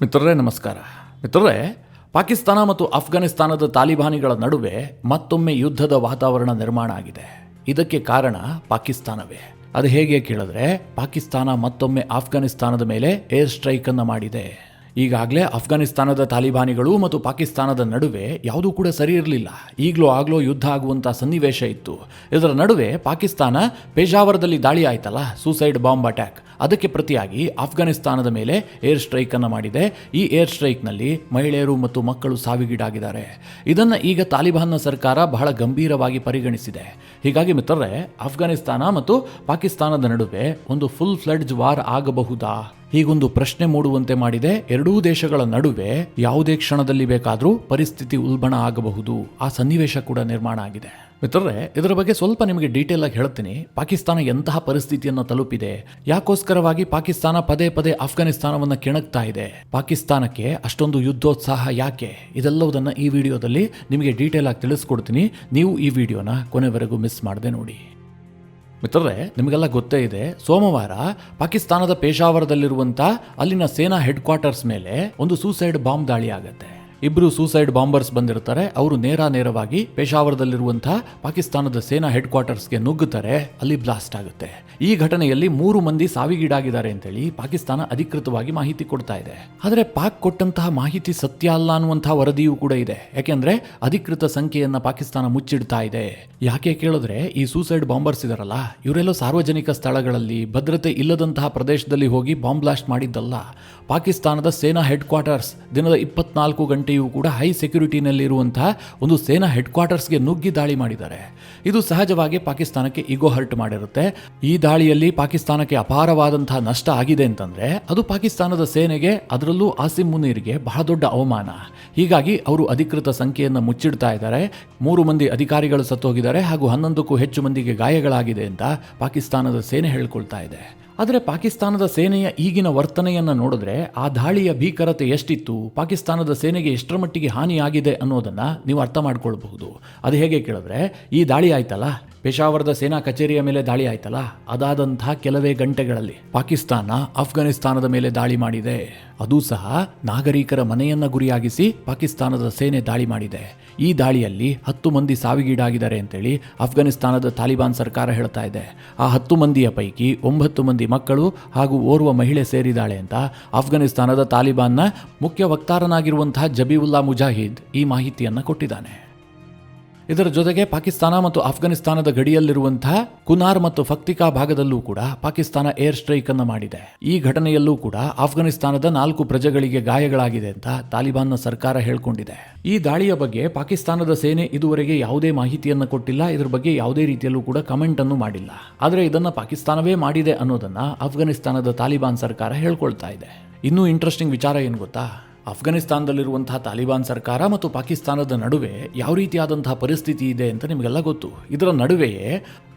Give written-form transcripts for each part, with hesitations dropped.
ಮಿತ್ರರೇ ನಮಸ್ಕಾರ. ಮಿತ್ರರೇ, ಪಾಕಿಸ್ತಾನ ಮತ್ತು ಅಫ್ಘಾನಿಸ್ತಾನದ ತಾಲಿಬಾನಿಗಳ ನಡುವೆ ಮತ್ತೊಮ್ಮೆ ಯುದ್ಧದ ವಾತಾವರಣ ನಿರ್ಮಾಣ ಆಗಿದೆ. ಇದಕ್ಕೆ ಕಾರಣ ಪಾಕಿಸ್ತಾನವೇ. ಅದು ಹೇಗೆ ಕೇಳಿದ್ರೆ, ಪಾಕಿಸ್ತಾನ ಮತ್ತೊಮ್ಮೆ ಅಫ್ಘಾನಿಸ್ತಾನದ ಮೇಲೆ ಏರ್ ಸ್ಟ್ರೈಕ್ ಅನ್ನು ಮಾಡಿದೆ. ಈಗಾಗಲೇ ಅಫ್ಘಾನಿಸ್ತಾನದ ತಾಲಿಬಾನಿಗಳು ಮತ್ತು ಪಾಕಿಸ್ತಾನದ ನಡುವೆ ಯಾವುದೂ ಕೂಡ ಸರಿ ಇರಲಿಲ್ಲ. ಆಗಲೋ ಯುದ್ಧ ಆಗುವಂಥ ಸನ್ನಿವೇಶ ಇತ್ತು. ಇದರ ನಡುವೆ ಪಾಕಿಸ್ತಾನ ಪೇಜಾವರದಲ್ಲಿ ದಾಳಿ ಆಯ್ತಲ್ಲ, ಸೂಸೈಡ್ ಬಾಂಬ್ ಅಟ್ಯಾಕ್, ಅದಕ್ಕೆ ಪ್ರತಿಯಾಗಿ ಅಫ್ಘಾನಿಸ್ತಾನದ ಮೇಲೆ ಏರ್ ಸ್ಟ್ರೈಕ್ ಅನ್ನು ಮಾಡಿದೆ. ಈ ಏರ್ ಸ್ಟ್ರೈಕ್ನಲ್ಲಿ ಮಹಿಳೆಯರು ಮತ್ತು ಮಕ್ಕಳು ಸಾವಿಗೀಡಾಗಿದ್ದಾರೆ. ಇದನ್ನು ಈಗ ತಾಲಿಬಾನ್ನ ಸರ್ಕಾರ ಬಹಳ ಗಂಭೀರವಾಗಿ ಪರಿಗಣಿಸಿದೆ. ಹೀಗಾಗಿ ಮಿತ್ರರೇ, ಅಫ್ಘಾನಿಸ್ತಾನ ಮತ್ತು ಪಾಕಿಸ್ತಾನದ ನಡುವೆ ಒಂದು ಫುಲ್ ಫ್ಲೆಡ್ಜ್ ವಾರ್ ಆಗಬಹುದಾ? ಹೀಗೊಂದು ಪ್ರಶ್ನೆ ಮೂಡುವಂತೆ ಮಾಡಿದೆ. ಎರಡೂ ದೇಶಗಳ ನಡುವೆ ಯಾವುದೇ ಕ್ಷಣದಲ್ಲಿ ಬೇಕಾದರೂ ಪರಿಸ್ಥಿತಿ ಉಲ್ಬಣ ಆಗಬಹುದು. ಆ ಸನ್ನಿವೇಶ ಕೂಡ ನಿರ್ಮಾಣ ಆಗಿದೆ. ಮಿತ್ರರೇ, ಇದರ ಬಗ್ಗೆ ಸ್ವಲ್ಪ ನಿಮಗೆ ಡೀಟೇಲ್ ಆಗಿ ಹೇಳ್ತೀನಿ. ಪಾಕಿಸ್ತಾನ ಎಂತಹ ಪರಿಸ್ಥಿತಿಯನ್ನು ತಲುಪಿದೆ, ಯಾಕೋಸ್ಕರವಾಗಿ ಪಾಕಿಸ್ತಾನ ಪದೇ ಪದೇ ಅಫ್ಘಾನಿಸ್ತಾನವನ್ನು ಕೆಣಕ್ತಾ ಇದೆ, ಪಾಕಿಸ್ತಾನಕ್ಕೆ ಅಷ್ಟೊಂದು ಯುದ್ಧೋತ್ಸಾಹ ಯಾಕೆ, ಇದೆಲ್ಲವುದನ್ನು ಈ ವಿಡಿಯೋದಲ್ಲಿ ನಿಮಗೆ ಡೀಟೇಲ್ ಆಗಿ ತಿಳಿಸ್ಕೊಡ್ತೀನಿ. ನೀವು ಈ ವಿಡಿಯೋನ ಕೊನೆವರೆಗೂ ಮಿಸ್ ಮಾಡದೆ ನೋಡಿ. ಮಿತ್ರರೇ, ನಿಮಗೆಲ್ಲ ಗೊತ್ತೇ ಇದೆ, ಸೋಮವಾರ ಪಾಕಿಸ್ತಾನದ ಪೇಶಾವರದಲ್ಲಿರುವಂಥ ಅಲ್ಲಿನ ಸೇನಾ ಹೆಡ್ ಕ್ವಾರ್ಟರ್ಸ್ ಮೇಲೆ ಒಂದು ಸೂಸೈಡ್ ಬಾಂಬ್ ದಾಳಿ ಆಗುತ್ತೆ. ಇಬ್ಬರು ಸೂಸೈಡ್ ಬಾಂಬರ್ಸ್ ಬಂದಿರ್ತಾರೆ. ಅವರು ನೇರವಾಗಿ ಪೇಶಾವರದಲ್ಲಿರುವಂತಹ ಪಾಕಿಸ್ತಾನದ ಸೇನಾ ಹೆಡ್ ಕ್ವಾರ್ಟರ್ಸ್ಗೆ ನುಗ್ಗುತ್ತಾರೆ. ಅಲ್ಲಿ ಬ್ಲಾಸ್ಟ್ ಆಗುತ್ತೆ. ಈ ಘಟನೆಯಲ್ಲಿ 3 ಮಂದಿ ಸಾವಿಗೀಡಾಗಿದ್ದಾರೆ ಅಂತೇಳಿ ಪಾಕಿಸ್ತಾನ ಅಧಿಕೃತವಾಗಿ ಮಾಹಿತಿ ಕೊಡ್ತಾ ಇದೆ. ಆದರೆ ಪಾಕ್ ಕೊಟ್ಟಂತಹ ಮಾಹಿತಿ ಸತ್ಯ ಅಲ್ಲ ಅನ್ನುವಂತಹ ವರದಿಯೂ ಕೂಡ ಇದೆ. ಯಾಕೆಂದ್ರೆ ಅಧಿಕೃತ ಸಂಖ್ಯೆಯನ್ನ ಪಾಕಿಸ್ತಾನ ಮುಚ್ಚಿಡ್ತಾ ಇದೆ. ಯಾಕೆ ಕೇಳಿದ್ರೆ, ಈ ಸೂಸೈಡ್ ಬಾಂಬರ್ಸ್ ಇದಾರಲ್ಲ, ಇವರೆಲ್ಲೋ ಸಾರ್ವಜನಿಕ ಸ್ಥಳಗಳಲ್ಲಿ ಭದ್ರತೆ ಇಲ್ಲದಂತಹ ಪ್ರದೇಶದಲ್ಲಿ ಹೋಗಿ ಬಾಂಬ್ ಬ್ಲಾಸ್ಟ್ ಮಾಡಿದ್ದಲ್ಲ. ಪಾಕಿಸ್ತಾನದ ಸೇನಾ ಹೆಡ್ ಕ್ವಾರ್ಟರ್ಸ್ ದಿನದ 24 ಗಂಟೆಯೂ ಕೂಡ ಹೈ ಸೆಕ್ಯೂರಿಟಿನಲ್ಲಿರುವಂತಹ ಒಂದು ಸೇನಾ ಹೆಡ್ ಕ್ವಾರ್ಟರ್ಸ್ಗೆ ನುಗ್ಗಿ ದಾಳಿ ಮಾಡಿದ್ದಾರೆ. ಇದು ಸಹಜವಾಗಿ ಪಾಕಿಸ್ತಾನಕ್ಕೆ ಈಗೋ ಹರ್ಟ್ ಮಾಡಿರುತ್ತೆ. ಈ ದಾಳಿಯಲ್ಲಿ ಪಾಕಿಸ್ತಾನಕ್ಕೆ ಅಪಾರವಾದಂತಹ ನಷ್ಟ ಆಗಿದೆ ಅಂತಂದ್ರೆ ಅದು ಪಾಕಿಸ್ತಾನದ ಸೇನೆಗೆ, ಅದರಲ್ಲೂ ಆಸಿಮ್ ಮುನೀರ್ಗೆ ಬಹಳ ದೊಡ್ಡ ಅವಮಾನ. ಹೀಗಾಗಿ ಅವರು ಅಧಿಕೃತ ಸಂಖ್ಯೆಯನ್ನು ಮುಚ್ಚಿಡ್ತಾ ಇದ್ದಾರೆ. 3 ಮಂದಿ ಅಧಿಕಾರಿಗಳು ಸತ್ತೋಗಿದ್ದಾರೆ ಹಾಗೂ 11ಕ್ಕೂ ಹೆಚ್ಚು ಮಂದಿಗೆ ಗಾಯಗಳಾಗಿದೆ ಅಂತ ಪಾಕಿಸ್ತಾನದ ಸೇನೆ ಹೇಳ್ಕೊಳ್ತಾ ಇದೆ. ಆದರೆ ಪಾಕಿಸ್ತಾನದ ಸೇನೆಯ ಈಗಿನ ವರ್ತನೆಯನ್ನು ನೋಡಿದ್ರೆ ಆ ದಾಳಿಯ ಭೀಕರತೆ ಎಷ್ಟಿತ್ತು, ಪಾಕಿಸ್ತಾನದ ಸೇನೆಗೆ ಎಷ್ಟರ ಮಟ್ಟಿಗೆ ಹಾನಿಯಾಗಿದೆ ಅನ್ನೋದನ್ನು ನೀವು ಅರ್ಥ ಮಾಡ್ಕೊಳ್ಬಹುದು. ಅದು ಹೇಗೆ ಕೇಳಿದ್ರೆ, ಈ ದಾಳಿ ಆಯ್ತಲ್ಲ, ಪೇಶಾವರದ ಸೇನಾ ಕಚೇರಿಯ ಮೇಲೆ ದಾಳಿ ಆಯ್ತಲ್ಲ, ಅದಾದಂತಹ ಕೆಲವೇ ಗಂಟೆಗಳಲ್ಲಿ ಪಾಕಿಸ್ತಾನ ಅಫ್ಘಾನಿಸ್ತಾನದ ಮೇಲೆ ದಾಳಿ ಮಾಡಿದೆ. ಅದೂ ಸಹ ನಾಗರಿಕರ ಮನೆಯನ್ನ ಗುರಿಯಾಗಿಸಿ ಪಾಕಿಸ್ತಾನದ ಸೇನೆ ದಾಳಿ ಮಾಡಿದೆ. ಈ ದಾಳಿಯಲ್ಲಿ 10 ಮಂದಿ ಸಾವಿಗೀಡಾಗಿದ್ದಾರೆ ಅಂತೇಳಿ ಅಫ್ಘಾನಿಸ್ತಾನದ ತಾಲಿಬಾನ್ ಸರ್ಕಾರ ಹೇಳ್ತಾ ಇದೆ. ಆ 10 ಮಂದಿಯ ಪೈಕಿ 9 ಮಂದಿ ಮಕ್ಕಳು ಹಾಗೂ ಓರ್ವ ಮಹಿಳೆ ಸೇರಿದಾಳೆ ಅಂತ ಅಫ್ಘಾನಿಸ್ತಾನದ ತಾಲಿಬಾನ್ನ ಮುಖ್ಯ ವಕ್ತಾರನಾಗಿರುವಂತಹ ಜಬೀವುಲ್ಲಾ ಮುಜಾಹಿದ್ ಈ ಮಾಹಿತಿಯನ್ನು ಕೊಟ್ಟಿದ್ದಾನೆ. ಇದರ ಜೊತೆಗೆ ಪಾಕಿಸ್ತಾನ ಮತ್ತು ಅಫ್ಘಾನಿಸ್ತಾನದ ಗಡಿಯಲ್ಲಿರುವಂತಹ ಕುನಾರ್ ಮತ್ತು ಫಕ್ತಿಕಾ ಭಾಗದಲ್ಲೂ ಕೂಡ ಪಾಕಿಸ್ತಾನ ಏರ್ ಸ್ಟ್ರೈಕ್ ಅನ್ನು ಮಾಡಿದೆ. ಈ ಘಟನೆಯಲ್ಲೂ ಕೂಡ ಅಫ್ಘಾನಿಸ್ತಾನದ 4 ಪ್ರಜೆಗಳಿಗೆ ಗಾಯಗಳಾಗಿದೆ ಅಂತ ತಾಲಿಬಾನ್ನ ಸರ್ಕಾರ ಹೇಳ್ಕೊಂಡಿದೆ. ಈ ದಾಳಿಯ ಬಗ್ಗೆ ಪಾಕಿಸ್ತಾನದ ಸೇನೆ ಇದುವರೆಗೆ ಯಾವುದೇ ಮಾಹಿತಿಯನ್ನು ಕೊಟ್ಟಿಲ್ಲ. ಇದರ ಬಗ್ಗೆ ಯಾವುದೇ ರೀತಿಯಲ್ಲೂ ಕೂಡ ಕಮೆಂಟ್ ಅನ್ನು ಮಾಡಿಲ್ಲ. ಆದರೆ ಇದನ್ನ ಪಾಕಿಸ್ತಾನವೇ ಮಾಡಿದೆ ಅನ್ನೋದನ್ನ ಅಫ್ಘಾನಿಸ್ತಾನದ ತಾಲಿಬಾನ್ ಸರ್ಕಾರ ಹೇಳ್ಕೊಳ್ತಾ ಇದೆ. ಇನ್ನೂ ಇಂಟ್ರೆಸ್ಟಿಂಗ್ ವಿಚಾರ ಏನು ಗೊತ್ತಾ, ಅಫ್ಘಾನಿಸ್ತಾನದಲ್ಲಿರುವಂತಹ ತಾಲಿಬಾನ್ ಸರ್ಕಾರ ಮತ್ತು ಪಾಕಿಸ್ತಾನದ ನಡುವೆ ಯಾವ ರೀತಿಯಾದಂತಹ ಪರಿಸ್ಥಿತಿ ಇದೆ ಅಂತ ನಿಮಗೆಲ್ಲ ಗೊತ್ತು. ಇದರ ನಡುವೆಯೇ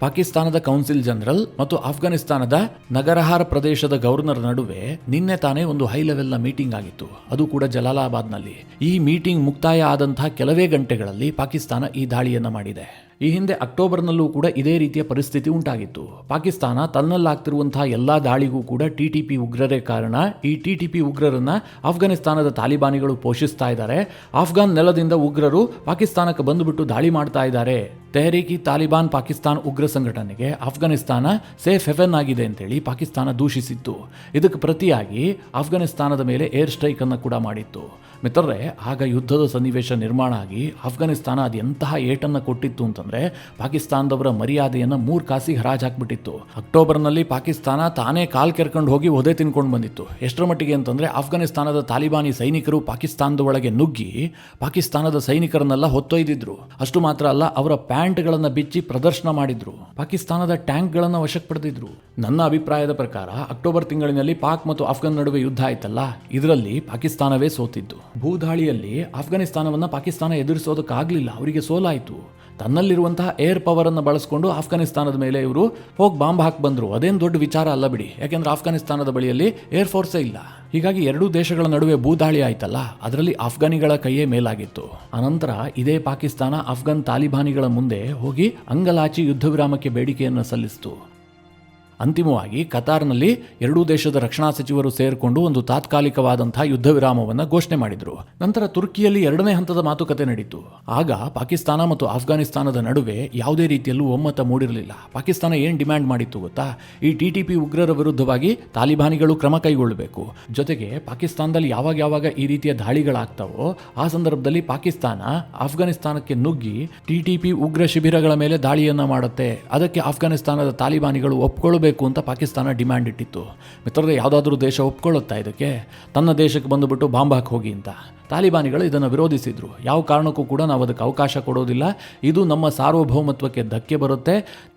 ಪಾಕಿಸ್ತಾನದ ಕೌನ್ಸಿಲ್ ಜನರಲ್ ಮತ್ತು ಅಫ್ಘಾನಿಸ್ತಾನದ ನಗರಹಾರ್ ಪ್ರದೇಶದ ಗವರ್ನರ್ ನಡುವೆ ನಿನ್ನೆ ತಾನೇ ಒಂದು ಹೈ ಲೆವೆಲ್ನ ಮೀಟಿಂಗ್ ಆಗಿತ್ತು. ಅದು ಕೂಡ ಜಲಾಲಾಬಾದ್ನಲ್ಲಿ. ಈ ಮೀಟಿಂಗ್ ಮುಕ್ತಾಯ ಆದಂತಹ ಕೆಲವೇ ಗಂಟೆಗಳಲ್ಲಿ ಪಾಕಿಸ್ತಾನ ಈ ದಾಳಿಯನ್ನು ಮಾಡಿದೆ. ಈ ಹಿಂದೆ ಅಕ್ಟೋಬರ್ನಲ್ಲೂ ಕೂಡ ಇದೇ ರೀತಿಯ ಪರಿಸ್ಥಿತಿ ಉಂಟಾಗಿತ್ತು. ಪಾಕಿಸ್ತಾನ ತನ್ನಲ್ಲಾಗ್ತಿರುವಂತಹ ಎಲ್ಲಾ ದಾಳಿಗೂ ಕೂಡ ಟಿಟಿಪಿ ಉಗ್ರರೇ ಕಾರಣ. ಈ ಟಿಟಿಪಿ ಉಗ್ರರನ್ನ ಅಫ್ಘಾನಿಸ್ತಾನದ ತಾಲಿಬಾನಿಗಳು ಪೋಷಿಸ್ತಾ ಇದ್ದಾರೆ. ಅಫ್ಘಾನ್ ನೆಲದಿಂದ ಉಗ್ರರು ಪಾಕಿಸ್ತಾನಕ್ಕೆ ಬಂದುಬಿಟ್ಟು ದಾಳಿ ಮಾಡ್ತಾ ಇದ್ದಾರೆ. ತೆಹರೀಕ್-ಇ ತಾಲಿಬಾನ್ ಪಾಕಿಸ್ತಾನ ಉಗ್ರ ಸಂಘಟನೆಗೆ ಅಫ್ಘಾನಿಸ್ತಾನ ಸೇಫ್ ಹೆವೆನ್ ಆಗಿದೆ ಅಂತೇಳಿ ಪಾಕಿಸ್ತಾನ ದೂಷಿಸಿತ್ತು. ಇದಕ್ಕೆ ಪ್ರತಿಯಾಗಿ ಅಫ್ಘಾನಿಸ್ತಾನದ ಮೇಲೆ ಏರ್ ಸ್ಟ್ರೈಕ್ ಅನ್ನು ಕೂಡ ಮಾಡಿತ್ತು. ಮಿತ್ರರೇ, ಆಗ ಯುದ್ಧದ ಸನ್ನಿವೇಶ ನಿರ್ಮಾಣ ಆಗಿ ಅಫ್ಘಾನಿಸ್ತಾನ ಅದು ಎಂತಹ ಏಟನ್ನು ಕೊಟ್ಟಿತ್ತು ಅಂತಂದ್ರೆ ಪಾಕಿಸ್ತಾನದವರ ಮರ್ಯಾದೆಯನ್ನು 3 ಕಾಸಿಗೆ ಹರಾಜು ಹಾಕ್ಬಿಟ್ಟಿತ್ತು. ಅಕ್ಟೋಬರ್ನಲ್ಲಿ ಪಾಕಿಸ್ತಾನ ತಾನೇ ಕಾಲ್ ಕೆರ್ಕೊಂಡು ಹೋಗಿ ಒದೆ ತಿನ್ಕೊಂಡು ಬಂದಿತ್ತು. ಎಷ್ಟರ ಮಟ್ಟಿಗೆ ಅಂತಂದ್ರೆ ಅಫ್ಘಾನಿಸ್ತಾನದ ತಾಲಿಬಾನಿ ಸೈನಿಕರು ಪಾಕಿಸ್ತಾನದ ಒಳಗೆ ನುಗ್ಗಿ ಪಾಕಿಸ್ತಾನದ ಸೈನಿಕರನ್ನೆಲ್ಲ ಹೊತ್ತೊಯ್ದಿದ್ರು. ಅಷ್ಟು ಮಾತ್ರ ಅಲ್ಲ, ಅವರ ಪ್ಯಾಂಟ್ಗಳನ್ನು ಬಿಚ್ಚಿ ಪ್ರದರ್ಶನ ಮಾಡಿದ್ರು. ಪಾಕಿಸ್ತಾನದ ಟ್ಯಾಂಕ್ಗಳನ್ನು ವಶಕ್ಕೆ ಪಡೆದಿದ್ರು. ನನ್ನ ಅಭಿಪ್ರಾಯದ ಪ್ರಕಾರ ಅಕ್ಟೋಬರ್ ತಿಂಗಳಿನಲ್ಲಿ ಪಾಕ್ ಮತ್ತು ಅಫ್ಘಾನ್ ನಡುವೆ ಯುದ್ಧ ಆಯ್ತಲ್ಲ, ಇದರಲ್ಲಿ ಪಾಕಿಸ್ತಾನವೇ ಸೋತಿದ್ದು. ಭೂದಾಳಿಯಲ್ಲಿ ಅಫ್ಘಾನಿಸ್ತಾನವನ್ನು ಪಾಕಿಸ್ತಾನ ಎದುರಿಸೋದಕ್ಕಾಗಲಿಲ್ಲ, ಅವರಿಗೆ ಸೋಲಾಯಿತು. ತನ್ನಲ್ಲಿರುವಂತಹ ಏರ್ ಪವರ್ ಅನ್ನು ಬಳಸಿಕೊಂಡು ಅಫ್ಘಾನಿಸ್ತಾನದ ಮೇಲೆ ಇವರು ಹೋಗಿ ಬಾಂಬ್ ಹಾಕಿ ಬಂದರು. ಅದೇನು ದೊಡ್ಡ ವಿಚಾರ ಅಲ್ಲ ಬಿಡಿ, ಯಾಕೆಂದ್ರೆ ಅಫ್ಘಾನಿಸ್ತಾನದ ಬಳಿಯಲ್ಲಿ ಏರ್ ಫೋರ್ಸೇ ಇಲ್ಲ. ಹೀಗಾಗಿ ಎರಡೂ ದೇಶಗಳ ನಡುವೆ ಭೂದಾಳಿ ಆಯ್ತಲ್ಲ, ಅದರಲ್ಲಿ ಅಫ್ಘಾನಿಗಳ ಕೈಯೇ ಮೇಲಾಗಿತ್ತು. ಅನಂತರ ಇದೇ ಪಾಕಿಸ್ತಾನ ಅಫ್ಘಾನ್ ತಾಲಿಬಾನಿಗಳ ಮುಂದೆ ಹೋಗಿ ಅಂಗಲಾಚಿ ಯುದ್ಧ ವಿರಾಮಕ್ಕೆ ಬೇಡಿಕೆಯನ್ನು ಸಲ್ಲಿಸಿತು. ಅಂತಿಮವಾಗಿ ಕತಾರ್ನಲ್ಲಿ ಎರಡೂ ದೇಶದ ರಕ್ಷಣಾ ಸಚಿವರು ಸೇರಿಕೊಂಡು ಒಂದು ತಾತ್ಕಾಲಿಕವಾದಂತಹ ಯುದ್ಧ ವಿರಾಮವನ್ನು ಘೋಷಣೆ ಮಾಡಿದರು. ನಂತರ ತುರ್ಕಿಯಲ್ಲಿ ಎರಡನೇ ಹಂತದ ಮಾತುಕತೆ ನಡೀತು. ಆಗ ಪಾಕಿಸ್ತಾನ ಮತ್ತು ಅಫ್ಘಾನಿಸ್ತಾನದ ನಡುವೆ ಯಾವುದೇ ರೀತಿಯಲ್ಲೂ ಒಮ್ಮತ ಮೂಡಿರಲಿಲ್ಲ. ಪಾಕಿಸ್ತಾನ ಏನು ಡಿಮ್ಯಾಂಡ್ ಮಾಡಿತ್ತು ಗೊತ್ತಾ? ಈ TTP ಉಗ್ರರ ವಿರುದ್ಧವಾಗಿ ತಾಲಿಬಾನಿಗಳು ಕ್ರಮ ಕೈಗೊಳ್ಳಬೇಕು. ಜೊತೆಗೆ ಪಾಕಿಸ್ತಾನದಲ್ಲಿ ಯಾವಾಗ ಈ ರೀತಿಯ ದಾಳಿಗಳಾಗ್ತಾವೋ ಆ ಸಂದರ್ಭದಲ್ಲಿ ಪಾಕಿಸ್ತಾನ ಅಫ್ಘಾನಿಸ್ತಾನಕ್ಕೆ ನುಗ್ಗಿ TTP ಉಗ್ರ ಶಿಬಿರಗಳ ಮೇಲೆ ದಾಳಿಯನ್ನ ಮಾಡುತ್ತೆ. ಅದಕ್ಕೆ ಅಫ್ಘಾನಿಸ್ತಾನದ ತಾಲಿಬಾನಿಗಳು ಒಪ್ಕೊಳ್ಳಬೇಕು ಅಂತ ಪಾಕಿಸ್ತಾನ ಡಿಮ್ಯಾಂಡ್ ಇಟ್ಟಿತ್ತು. ಮಿತ್ರರೇ, ಯಾವುದಾದ್ರೂ ದೇಶ ಒಪ್ಕೊಳ್ಳುತ್ತಾ ಇದಕ್ಕೆ? ತನ್ನ ದೇಶಕ್ಕೆ ಬಂದುಬಿಟ್ಟು ಬಾಂಬ್ ಹಾಕಿ ಹೋಗಿ ಅಂತ. ತಾಲಿಬಾನಿಗಳು ಇದನ್ನು ವಿರೋಧಿಸಿದ್ರು. ಯಾವ ಕಾರಣಕ್ಕೂ ಕೂಡ ನಾವು ಅದಕ್ಕೆ ಅವಕಾಶ ಕೊಡೋದಿಲ್ಲ, ಇದು ನಮ್ಮ ಸಾರ್ವಭೌಮತ್ವಕ್ಕೆ ಧಕ್ಕೆ ಬರುತ್ತೆ,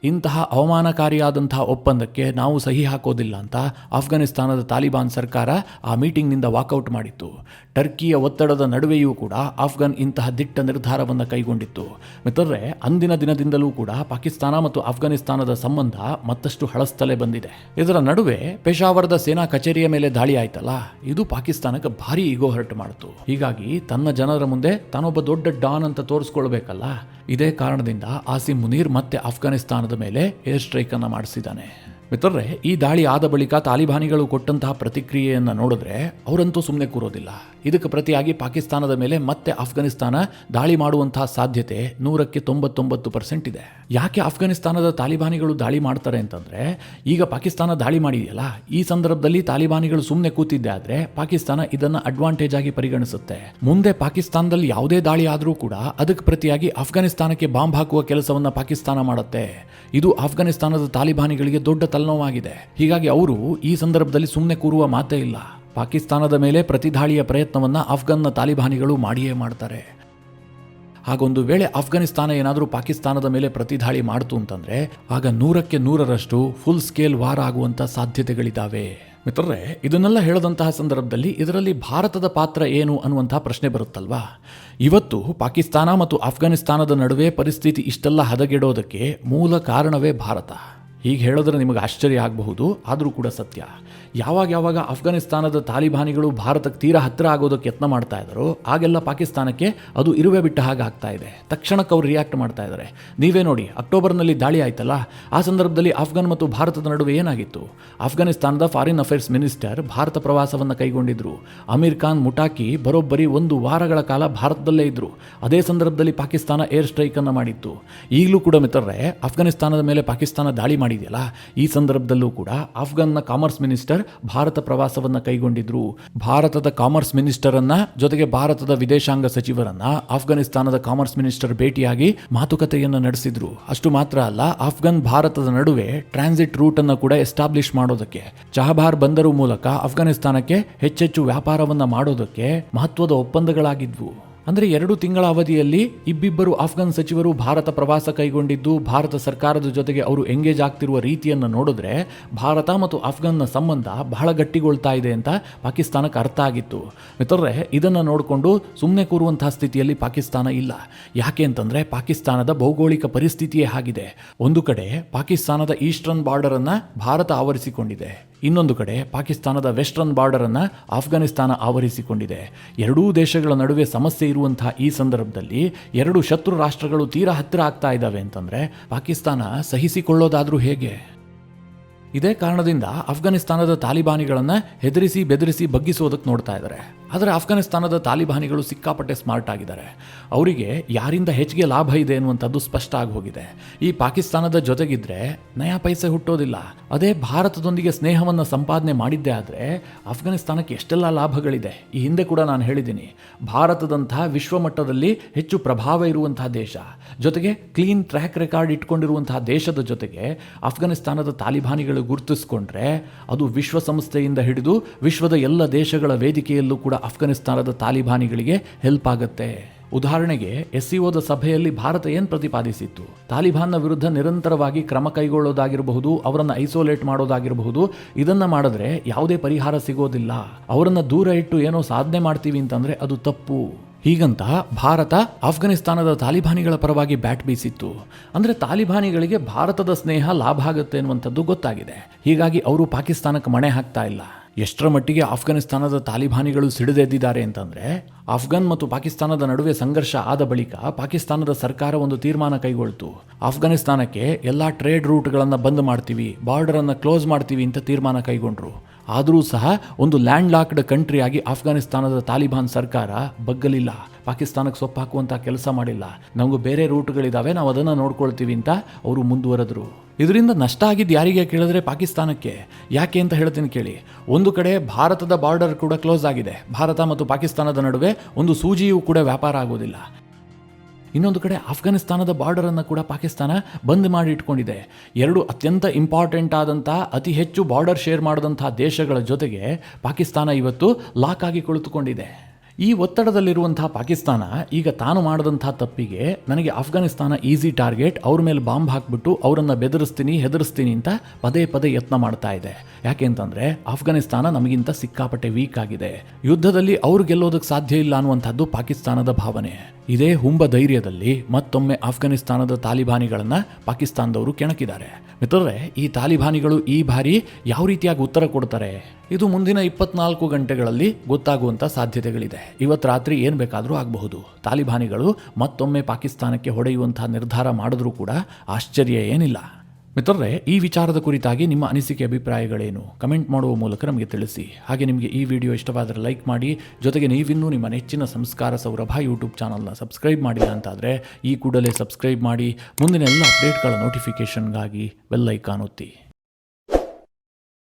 ಇಂತಹ ಅವಮಾನಕಾರಿಯಾದಂತಹ ಒಪ್ಪಂದಕ್ಕೆ ನಾವು ಸಹಿ ಹಾಕೋದಿಲ್ಲ ಅಂತ ಅಫ್ಘಾನಿಸ್ತಾನದ ತಾಲಿಬಾನ್ ಸರ್ಕಾರ ಆ ಮೀಟಿಂಗ್ನಿಂದ ವಾಕೌಟ್ ಮಾಡಿತ್ತು. ಟರ್ಕಿಯ ಒತ್ತಡದ ನಡುವೆಯೂ ಕೂಡ ಅಫ್ಘಾನ್ ಇಂತಹ ದಿಟ್ಟ ನಿರ್ಧಾರವನ್ನು ಕೈಗೊಂಡಿತ್ತು. ಮಿತ್ರರೇ, ಅಂದಿನ ದಿನದಿಂದಲೂ ಕೂಡ ಪಾಕಿಸ್ತಾನ ಮತ್ತು ಅಫ್ಘಾನಿಸ್ತಾನದ ಸಂಬಂಧ ಮತ್ತಷ್ಟು ಹಳಸ್ತಲೇ ಬಂದಿದೆ. ಇದರ ನಡುವೆ ಪೆಶಾವರದ ಸೇನಾ ಕಚೇರಿಯ ಮೇಲೆ ದಾಳಿ ಆಯ್ತಲ್ಲ, ಇದು ಪಾಕಿಸ್ತಾನಕ್ಕೆ ಭಾರಿ ಈಗೋ ಹರ್ಟ್ ಮಾಡಿತು. ಹೀಗಾಗಿ ತನ್ನ ಜನರ ಮುಂದೆ ತಾನೊಬ್ಬ ದೊಡ್ಡ ಡಾನ್ ಅಂತ ತೋರಿಸ್ಕೊಳ್ಬೇಕಲ್ಲ, ಇದೇ ಕಾರಣದಿಂದ ಆಸಿಮ್ ಮುನೀರ್ ಮತ್ತೆ ಅಫ್ಘಾನಿಸ್ತಾನದ ಮೇಲೆ ಏರ್ ಸ್ಟ್ರೈಕ್ ಅನ್ನು ಮಾಡಿಸಿದ್ದಾನೆ. ಮಿತ್ರರೇ, ಈ ದಾಳಿ ಆದ ಬಳಿಕ ತಾಲಿಬಾನಿಗಳು ಕೊಟ್ಟಂತಹ ಪ್ರತಿಕ್ರಿಯೆಯನ್ನು ನೋಡಿದ್ರೆ ಅವರಂತೂ ಸುಮ್ಮನೆ ಕೂರೋದಿಲ್ಲ. ಇದಕ್ಕೆ ಪ್ರತಿಯಾಗಿ ಪಾಕಿಸ್ತಾನದ ಮೇಲೆ ಮತ್ತೆ ಅಫ್ಘಾನಿಸ್ತಾನ ದಾಳಿ ಮಾಡುವಂತಹ ಸಾಧ್ಯತೆ 100ಕ್ಕೆ 99% ಇದೆ. ಯಾಕೆ ಅಫ್ಘಾನಿಸ್ತಾನದ ತಾಲಿಬಾನಿಗಳು ದಾಳಿ ಮಾಡ್ತಾರೆ ಅಂತಂದ್ರೆ, ಈಗ ಪಾಕಿಸ್ತಾನ ದಾಳಿ ಮಾಡಿದೆಯಲ್ಲ, ಈ ಸಂದರ್ಭದಲ್ಲಿ ತಾಲಿಬಾನಿಗಳು ಸುಮ್ಮನೆ ಕೂತಿದ್ದೆ ಆದ್ರೆ ಪಾಕಿಸ್ತಾನ ಇದನ್ನ ಅಡ್ವಾಂಟೇಜ್ ಆಗಿ ಪರಿಗಣಿಸುತ್ತೆ. ಮುಂದೆ ಪಾಕಿಸ್ತಾನದಲ್ಲಿ ಯಾವುದೇ ದಾಳಿ ಆದರೂ ಕೂಡ ಅದಕ್ಕೆ ಪ್ರತಿಯಾಗಿ ಅಫ್ಘಾನಿಸ್ತಾನಕ್ಕೆ ಬಾಂಬ್ ಹಾಕುವ ಕೆಲಸವನ್ನ ಪಾಕಿಸ್ತಾನ ಮಾಡುತ್ತೆ. ಇದು ಅಫ್ಘಾನಿಸ್ತಾನದ ತಾಲಿಬಾನಿಗಳಿಗೆ ದೊಡ್ಡ ತಲೆನೋವಾಗಿದೆ. ಹೀಗಾಗಿ ಅವರು ಈ ಸಂದರ್ಭದಲ್ಲಿ ಸುಮ್ಮನೆ ಕೂರುವ ಮಾತೇ ಇಲ್ಲ. ಪಾಕಿಸ್ತಾನದ ಮೇಲೆ ಪ್ರತಿದಾಳಿಯ ಪ್ರಯತ್ನವನ್ನ ಅಫ್ಘಾನ್ನ ತಾಲಿಬಾನಿಗಳು ಮಾಡಿಯೇ ಮಾಡ್ತಾರೆ. ಹಾಗೊಂದು ವೇಳೆ ಅಫ್ಘಾನಿಸ್ತಾನ ಏನಾದರೂ ಪಾಕಿಸ್ತಾನದ ಮೇಲೆ ಪ್ರತಿದಾಳಿ ಮಾಡ್ತು ಅಂತಂದ್ರೆ ಆಗ 100ಕ್ಕೆ 100ರಷ್ಟು ಫುಲ್ ಸ್ಕೇಲ್ ವಾರ್ ಆಗುವಂತ ಸಾಧ್ಯತೆಗಳಿದ್ದಾವೆ. ಮಿತ್ರರೇ, ಇದನ್ನೆಲ್ಲ ಹೇಳದಂತಹ ಸಂದರ್ಭದಲ್ಲಿ ಇದರಲ್ಲಿ ಭಾರತದ ಪಾತ್ರ ಏನು ಅನ್ನುವಂತಹ ಪ್ರಶ್ನೆ ಬರುತ್ತಲ್ವಾ? ಇವತ್ತು ಪಾಕಿಸ್ತಾನ ಮತ್ತು ಅಫ್ಘಾನಿಸ್ತಾನದ ನಡುವೆ ಪರಿಸ್ಥಿತಿ ಇಷ್ಟೆಲ್ಲ ಹದಗೆಡೋದಕ್ಕೆ ಮೂಲ ಕಾರಣವೇ ಭಾರತ. ಹೀಗೆ ಹೇಳಿದ್ರೆ ನಿಮಗೆ ಆಶ್ಚರ್ಯ ಆಗಬಹುದು, ಆದರೂ ಕೂಡ ಸತ್ಯ. ಯಾವಾಗ ಅಫ್ಘಾನಿಸ್ತಾನದ ತಾಲಿಬಾನಿಗಳು ಭಾರತಕ್ಕೆ ತೀರಾ ಹತ್ತಿರ ಆಗೋದಕ್ಕೆ ಯತ್ನ ಮಾಡ್ತಾ ಇದ್ದಾರೋ ಆಗೆಲ್ಲ ಪಾಕಿಸ್ತಾನಕ್ಕೆ ಅದು ಇರುವೆ ಬಿಟ್ಟ ಹಾಗೆ ಆಗ್ತಾ ಇದೆ. ತಕ್ಷಣಕ್ಕೆ ಅವರು ರಿಯಾಕ್ಟ್ ಮಾಡ್ತಾ ಇದ್ದಾರೆ. ನೀವೇ ನೋಡಿ, ಅಕ್ಟೋಬರ್ನಲ್ಲಿ ದಾಳಿ ಆಯ್ತಲ್ಲ, ಆ ಸಂದರ್ಭದಲ್ಲಿ ಅಫ್ಘಾನ್ ಮತ್ತು ಭಾರತದ ನಡುವೆ ಏನಾಗಿತ್ತು? ಅಫ್ಘಾನಿಸ್ತಾನದ ಫಾರಿನ್ ಅಫೇರ್ಸ್ ಮಿನಿಸ್ಟರ್ ಭಾರತ ಪ್ರವಾಸವನ್ನು ಕೈಗೊಂಡಿದ್ರು. ಅಮೀರ್ ಖಾನ್ ಮುಟಾಕಿ ಬರೋಬ್ಬರಿ 1 ವಾರಗಳ ಕಾಲ ಭಾರತದಲ್ಲೇ ಇದ್ರು. ಅದೇ ಸಂದರ್ಭದಲ್ಲಿ ಪಾಕಿಸ್ತಾನ ಏರ್ ಸ್ಟ್ರೈಕ್ ಅನ್ನು ಮಾಡಿತ್ತು. ಈಗಲೂ ಕೂಡ ಮಿತ್ರರೇ, ಅಫ್ಘಾನಿಸ್ತಾನದ ಮೇಲೆ ಪಾಕಿಸ್ತಾನ ದಾಳಿ ಮಾಡಿದೆಯಲ್ಲ, ಈ ಸಂದರ್ಭದಲ್ಲೂ ಕೂಡ ಅಫ್ಘಾನ್ನ ಕಾಮರ್ಸ್ ಮಿನಿಸ್ಟರ್ ಭಾರತ ಪ್ರವಾಸವನ್ನ ಕೈಗೊಂಡಿದ್ರು. ಭಾರತದ ಕಾಮರ್ಸ್ ಮಿನಿಸ್ಟರ್ ಅನ್ನ ಜೊತೆಗೆ ಭಾರತದ ವಿದೇಶಾಂಗ ಸಚಿವರನ್ನ ಅಫ್ಘಾನಿಸ್ತಾನದ ಕಾಮರ್ಸ್ ಮಿನಿಸ್ಟರ್ ಭೇಟಿಯಾಗಿ ಮಾತುಕತೆಯನ್ನು ನಡೆಸಿದ್ರು. ಅಷ್ಟು ಮಾತ್ರ ಅಲ್ಲ, ಅಫ್ಘಾನ್ ಭಾರತದ ನಡುವೆ ಟ್ರಾನ್ಸಿಟ್ ರೂಟ್ ಅನ್ನು ಕೂಡ ಎಸ್ಟಾಬ್ಲಿಷ್ ಮಾಡೋದಕ್ಕೆ, ಚಹಬಾರ್ ಬಂದರು ಮೂಲಕ ಅಫ್ಘಾನಿಸ್ತಾನಕ್ಕೆ ಹೆಚ್ಚೆಚ್ಚು ವ್ಯಾಪಾರವನ್ನ ಮಾಡೋದಕ್ಕೆ ಮಹತ್ವದ ಒಪ್ಪಂದಗಳಾಗಿದ್ವು. ಅಂದರೆ 2 ತಿಂಗಳ ಅವಧಿಯಲ್ಲಿ ಇಬ್ಬಿಬ್ಬರು ಅಫ್ಘಾನ್ ಸಚಿವರು ಭಾರತ ಪ್ರವಾಸ ಕೈಗೊಂಡಿದ್ದು, ಭಾರತ ಸರ್ಕಾರದ ಜೊತೆಗೆ ಅವರು ಎಂಗೇಜ್ ಆಗ್ತಿರುವ ರೀತಿಯನ್ನು ನೋಡಿದ್ರೆ ಭಾರತ ಮತ್ತು ಅಫ್ಘಾನ್ನ ಸಂಬಂಧ ಬಹಳ ಗಟ್ಟಿಗೊಳ್ತಾ ಇದೆ ಅಂತ ಪಾಕಿಸ್ತಾನಕ್ಕೆ ಅರ್ಥ ಆಗಿತ್ತು. ಮಿತ್ರರೇ, ಇದನ್ನು ನೋಡಿಕೊಂಡು ಸುಮ್ಮನೆ ಕೂರುವಂತಹ ಸ್ಥಿತಿಯಲ್ಲಿ ಪಾಕಿಸ್ತಾನ ಇಲ್ಲ. ಯಾಕೆ ಅಂತಂದರೆ ಪಾಕಿಸ್ತಾನದ ಭೌಗೋಳಿಕ ಪರಿಸ್ಥಿತಿಯೇ ಆಗಿದೆ. ಒಂದು ಕಡೆ ಪಾಕಿಸ್ತಾನದ ಈಸ್ಟರ್ನ್ ಬಾರ್ಡರ್ ಅನ್ನು ಭಾರತ ಆವರಿಸಿಕೊಂಡಿದೆ, ಇನ್ನೊಂದು ಕಡೆ ಪಾಕಿಸ್ತಾನದ ವೆಸ್ಟರ್ನ್ ಬಾರ್ಡರ್ ಅನ್ನು ಅಫ್ಘಾನಿಸ್ತಾನ ಆವರಿಸಿಕೊಂಡಿದೆ. ಎರಡೂ ದೇಶಗಳ ನಡುವೆ ಸಮಸ್ಯೆ ಇರುವಂತಹ ಈ ಸಂದರ್ಭದಲ್ಲಿ 2 ಶತ್ರು ರಾಷ್ಟ್ರಗಳು ತೀರಾ ಹತ್ತಿರ ಆಗ್ತಾ ಇದ್ದಾವೆ ಅಂತಂದ್ರೆ ಪಾಕಿಸ್ತಾನ ಸಹಿಸಿಕೊಳ್ಳೋದಾದ್ರೂ ಹೇಗೆ? ಇದೇ ಕಾರಣದಿಂದ ಅಫ್ಘಾನಿಸ್ತಾನದ ತಾಲಿಬಾನಿಗಳನ್ನು ಹೆದರಿಸಿ ಬೆದರಿಸಿ ಬಗ್ಗಿಸೋದಕ್ಕೆ ನೋಡ್ತಾ ಇದ್ದಾರೆ. ಆದರೆ ಅಫ್ಘಾನಿಸ್ತಾನದ ತಾಲಿಬಾನಿಗಳು ಸಿಕ್ಕಾಪಟ್ಟೆ ಸ್ಮಾರ್ಟ್ ಆಗಿದ್ದಾರೆ. ಅವರಿಗೆ ಯಾರಿಂದ ಹೆಚ್ಚಿಗೆ ಲಾಭ ಇದೆ ಅನ್ನುವಂಥದ್ದು ಸ್ಪಷ್ಟ ಆಗಿ ಹೋಗಿದೆ. ಈ ಪಾಕಿಸ್ತಾನದ ಜೊತೆಗಿದ್ರೆ ನಯಾ ಪೈಸೆ ಹುಟ್ಟೋದಿಲ್ಲ. ಅದೇ ಭಾರತದೊಂದಿಗೆ ಸ್ನೇಹವನ್ನು ಸಂಪಾದನೆ ಮಾಡಿದ್ದೇ ಆದರೆ ಅಫ್ಘಾನಿಸ್ತಾನಕ್ಕೆ ಎಷ್ಟೆಲ್ಲ ಲಾಭಗಳಿದೆ. ಈ ಹಿಂದೆ ಕೂಡ ನಾನು ಹೇಳಿದ್ದೀನಿ, ಭಾರತದಂತಹ ವಿಶ್ವಮಟ್ಟದಲ್ಲಿ ಹೆಚ್ಚು ಪ್ರಭಾವ ಇರುವಂತಹ ದೇಶ, ಜೊತೆಗೆ ಕ್ಲೀನ್ ಟ್ರ್ಯಾಕ್ ರೆಕಾರ್ಡ್ ಇಟ್ಕೊಂಡಿರುವಂತಹ ದೇಶದ ಜೊತೆಗೆ ಅಫ್ಘಾನಿಸ್ತಾನದ ತಾಲಿಬಾನಿಗಳು ಗುರುತಿಸಿಕೊಂಡ್ರೆ ಅದು ವಿಶ್ವಸಂಸ್ಥೆಯಿಂದ ಹಿಡಿದು ವಿಶ್ವದ ಎಲ್ಲ ದೇಶಗಳ ವೇದಿಕೆಯಲ್ಲೂ ಕೂಡ ಅಫ್ಘಾನಿಸ್ತಾನದ ತಾಲಿಬಾನಿಗಳಿಗೆ ಹೆಲ್ಪ್ ಆಗುತ್ತೆ. ಉದಾಹರಣೆಗೆ SCOದ ಸಭೆಯಲ್ಲಿ ಭಾರತ ಏನು ಪ್ರತಿಪಾದಿಸಿತ್ತು? ತಾಲಿಬಾನ್ನ ವಿರುದ್ಧ ನಿರಂತರವಾಗಿ ಕ್ರಮ ಕೈಗೊಳ್ಳೋದಾಗಿರಬಹುದು, ಅವರನ್ನು ಐಸೋಲೇಟ್ ಮಾಡೋದಾಗಿರಬಹುದು. ಇದನ್ನ ಮಾಡಿದ್ರೆ ಯಾವುದೇ ಪರಿಹಾರ ಸಿಗೋದಿಲ್ಲ. ಅವರನ್ನು ದೂರ ಇಟ್ಟು ಏನೋ ಸಾಧನೆ ಮಾಡ್ತೀವಿ ಅಂತಂದ್ರೆ ಅದು ತಪ್ಪು. ಹೀಗಂತ ಭಾರತ ಅಫ್ಘಾನಿಸ್ತಾನದ ತಾಲಿಬಾನಿಗಳ ಪರವಾಗಿ ಬ್ಯಾಟ್ ಬೀಸಿತ್ತು. ಅಂದರೆ ತಾಲಿಬಾನಿಗಳಿಗೆ ಭಾರತದ ಸ್ನೇಹ ಲಾಭ ಆಗುತ್ತೆ ಅನ್ನುವಂಥದ್ದು ಗೊತ್ತಾಗಿದೆ. ಹೀಗಾಗಿ ಅವರು ಪಾಕಿಸ್ತಾನಕ್ಕೆ ಮಣೆ ಹಾಕ್ತಾ ಇಲ್ಲ. ಎಷ್ಟರ ಮಟ್ಟಿಗೆ ಅಫ್ಘಾನಿಸ್ತಾನದ ತಾಲಿಬಾನಿಗಳು ಸಿಡಿದೆದ್ದಿದ್ದಾರೆ ಅಂತಂದರೆ ಅಫ್ಘಾನ್ ಮತ್ತು ಪಾಕಿಸ್ತಾನದ ನಡುವೆ ಸಂಘರ್ಷ ಆದ ಬಳಿಕ ಪಾಕಿಸ್ತಾನದ ಸರ್ಕಾರ ಒಂದು ತೀರ್ಮಾನ ಕೈಗೊಳ್ತು. ಅಫ್ಘಾನಿಸ್ತಾನಕ್ಕೆ ಎಲ್ಲ ಟ್ರೇಡ್ ರೂಟ್ಗಳನ್ನು ಬಂದ್ ಮಾಡ್ತೀವಿ, ಬಾರ್ಡರನ್ನು ಕ್ಲೋಸ್ ಮಾಡ್ತೀವಿ ಅಂತ ತೀರ್ಮಾನ ಕೈಗೊಂಡ್ರು. ಆದರೂ ಸಹ ಒಂದು ಲ್ಯಾಂಡ್ ಲಾಕ್ಡ್ ಕಂಟ್ರಿಯಾಗಿ ಅಫ್ಘಾನಿಸ್ತಾನದ ತಾಲಿಬಾನ್ ಸರ್ಕಾರ ಬಗ್ಗಲಿಲ್ಲ, ಪಾಕಿಸ್ತಾನಕ್ಕೆ ಸೊಪ್ಪು ಹಾಕುವಂಥ ಕೆಲಸ ಮಾಡಿಲ್ಲ. ನಮಗೂ ಬೇರೆ ರೂಟ್ಗಳಿದ್ದಾವೆ, ನಾವು ಅದನ್ನು ನೋಡ್ಕೊಳ್ತೀವಿ ಅಂತ ಅವರು ಮುಂದುವರೆದ್ರು. ಇದರಿಂದ ನಷ್ಟ ಆಗಿದ್ದು ಯಾರಿಗೆ ಕೇಳಿದ್ರೆ ಪಾಕಿಸ್ತಾನಕ್ಕೆ. ಯಾಕೆ ಅಂತ ಹೇಳ್ತೀನಿ ಕೇಳಿ. ಒಂದು ಕಡೆ ಭಾರತದ ಬಾರ್ಡರ್ ಕೂಡ ಕ್ಲೋಸ್ ಆಗಿದೆ, ಭಾರತ ಮತ್ತು ಪಾಕಿಸ್ತಾನದ ನಡುವೆ ಒಂದು ಸೂಜಿಯೂ ಕೂಡ ವ್ಯಾಪಾರ ಆಗೋದಿಲ್ಲ. ಇನ್ನೊಂದು ಕಡೆ ಅಫ್ಘಾನಿಸ್ತಾನದ ಬಾರ್ಡರನ್ನು ಕೂಡ ಪಾಕಿಸ್ತಾನ ಬಂದ್ ಮಾಡಿ ಇಟ್ಕೊಂಡಿದೆ. ಎರಡು ಅತ್ಯಂತ ಇಂಪಾರ್ಟೆಂಟ್ ಆದಂಥ ಅತಿ ಹೆಚ್ಚು ಬಾರ್ಡರ್ ಶೇರ್ ಮಾಡಿದಂಥ ದೇಶಗಳ ಜೊತೆಗೆ ಪಾಕಿಸ್ತಾನ ಇವತ್ತು ಲಾಕ್ ಆಗಿ ಕುಳಿತುಕೊಂಡಿದೆ. ಈ ಒತ್ತಡದಲ್ಲಿರುವಂತಹ ಪಾಕಿಸ್ತಾನ ಈಗ ತಾನು ಮಾಡಿದಂಥ ತಪ್ಪಿಗೆ ನನಗೆ ಅಫ್ಘಾನಿಸ್ತಾನ ಈಸಿ ಟಾರ್ಗೆಟ್, ಅವ್ರ ಮೇಲೆ ಬಾಂಬ್ ಹಾಕ್ಬಿಟ್ಟು ಅವರನ್ನು ಹೆದರಿಸ್ತೀನಿ ಅಂತ ಪದೇ ಪದೇ ಯತ್ನ ಮಾಡ್ತಾ ಇದೆ. ಯಾಕೆ ಅಂತಂದರೆ ಅಫ್ಘಾನಿಸ್ತಾನ ನಮಗಿಂತ ಸಿಕ್ಕಾಪಟ್ಟೆ ವೀಕ್ ಆಗಿದೆ, ಯುದ್ಧದಲ್ಲಿ ಅವ್ರು ಗೆಲ್ಲೋದಕ್ಕೆ ಸಾಧ್ಯ ಇಲ್ಲ ಅನ್ನುವಂಥದ್ದು ಪಾಕಿಸ್ತಾನದ ಭಾವನೆ. ಇದೇ ಹುಂಬ ಧೈರ್ಯದಲ್ಲಿ ಮತ್ತೊಮ್ಮೆ ಅಫ್ಘಾನಿಸ್ತಾನದ ತಾಲಿಬಾನಿಗಳನ್ನು ಪಾಕಿಸ್ತಾನದವರು ಕೆಣಕಿದ್ದಾರೆ. ಮಿತ್ರರೇ, ಈ ತಾಲಿಬಾನಿಗಳು ಈ ಬಾರಿ ಯಾವ ರೀತಿಯಾಗಿ ಉತ್ತರ ಕೊಡ್ತಾರೆ, ಇದು ಮುಂದಿನ 24 ಗಂಟೆಗಳಲ್ಲಿ ಗೊತ್ತಾಗುವಂಥ ಸಾಧ್ಯತೆಗಳಿದೆ. ಇವತ್ತು ರಾತ್ರಿ ಏನು ಬೇಕಾದರೂ ಆಗಬಹುದು. ತಾಲಿಬಾನಿಗಳು ಮತ್ತೊಮ್ಮೆ ಪಾಕಿಸ್ತಾನಕ್ಕೆ ಹೊಡೆಯುವಂಥ ನಿರ್ಧಾರ ಮಾಡಿದ್ರೂ ಕೂಡ ಆಶ್ಚರ್ಯ ಏನಿಲ್ಲ. ಮಿತ್ರರೇ, ಈ ವಿಚಾರದ ಕುರಿತಾಗಿ ನಿಮ್ಮ ಅನಿಸಿಕೆ ಅಭಿಪ್ರಾಯಗಳೇನು ಕಮೆಂಟ್ ಮಾಡುವ ಮೂಲಕ ನಮಗೆ ತಿಳಿಸಿ. ಹಾಗೆ ನಿಮಗೆ ಈ ವಿಡಿಯೋ ಇಷ್ಟವಾದರೆ ಲೈಕ್ ಮಾಡಿ. ಜೊತೆಗೆ ನೀವಿನ್ನೂ ನಿಮ್ಮ ನೆಚ್ಚಿನ ಸಂಸ್ಕಾರ ಸೌರಭ ಯೂಟ್ಯೂಬ್ ಚಾನಲ್ನ ಸಬ್ಸ್ಕ್ರೈಬ್ ಮಾಡಿಲ್ಲ ಅಂತಾದರೆ ಈ ಕೂಡಲೇ ಸಬ್ಸ್ಕ್ರೈಬ್ ಮಾಡಿ. ಮುಂದಿನ ಎಲ್ಲ ಅಪ್ಡೇಟ್ಗಳ ನೋಟಿಫಿಕೇಷನ್ಗಾಗಿ ಬೆಲ್ ಐಕಾನ್ ಒತ್ತಿ.